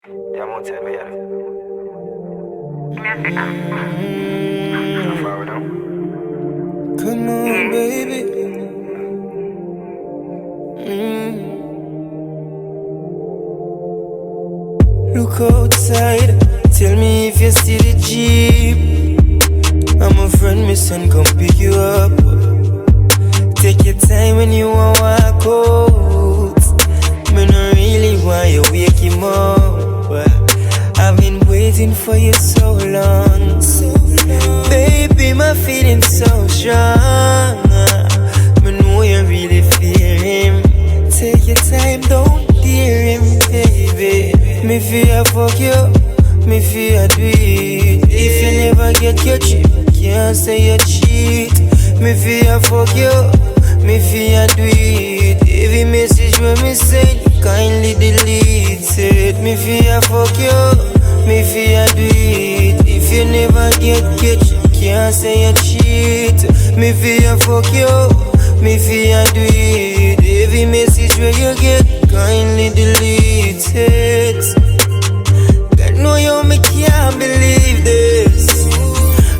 Yeah, I'm gonna tell me how far we down. Come on, baby. Look outside. Tell me if you see the Jeep. I'm a friend, me son, come pick you up. Take your time when you want walk out. Me no really want you wake him up. I've been waiting for you so long. Baby, my feelings so strong. Me know you really feel him. Take your time, don't dear him, baby. Me feel fuck you, me feel do it. If you never get your chip, can't say you cheat. Me feel fuck you, me feel do it. Every message when me send, kindly delete it. Me feel fuck you, me feel do it. If you never get you can't say you cheat. Me feel fuck you, me feel do it. Every message where you get, kindly delete it. God know you, me can't believe this.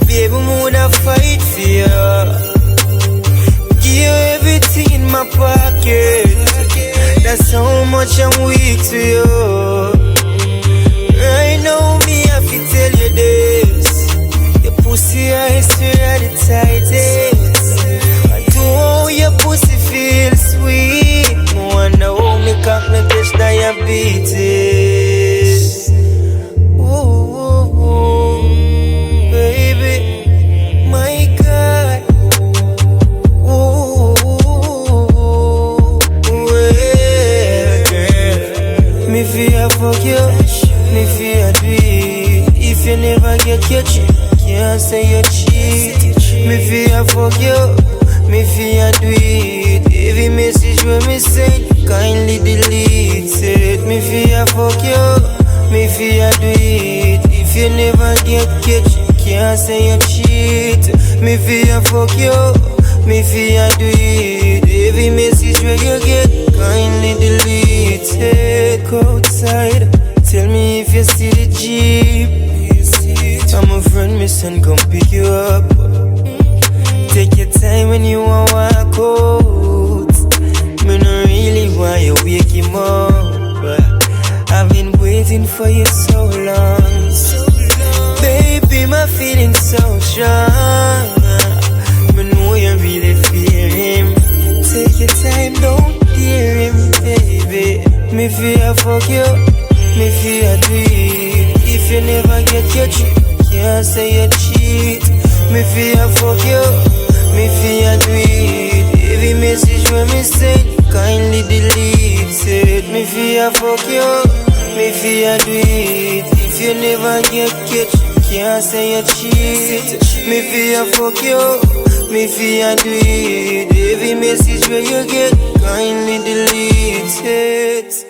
Baby, me woulda fight for you. Give you everything in my pocket. That's how much I'm weak to you. Right now, me have to tell you this. Your pussy I swear the tightest. I do how your pussy feel sweet. No wonder how me cock me touch diabetes. Ooh, baby, my God. Ooh, yeah, girl. Me feel fuck you, me feel do it. If you never get your chip, can't say you cheat. Me feel fuck you, me feel do it. Every message when me send, kindly delete it. Me feel fuck you, me feel do it. If you never get you can't say you cheat. Me feel fuck you, me feel do it. Every message when you get, kindly delete it. Go outside, tell me if you see the Jeep. I'm a friend, me son, come pick you up. Take your time when you want walk out. Me no really want you wake him up. I've been waiting for you so long. Baby, my feelings so strong. Me know you really feel him. Take your time, don't dear him, baby. Me feel fuck you, me feel do it. If you never get your chip, can't say you cheat. Me feel fuck you, me feel do it. Every message when me send, kindly delete it. Me feel fuck you, me feel do it. If you never get can't say you cheat. Me feel fuck you, me feel do it. Every message where you get, kindly delete it.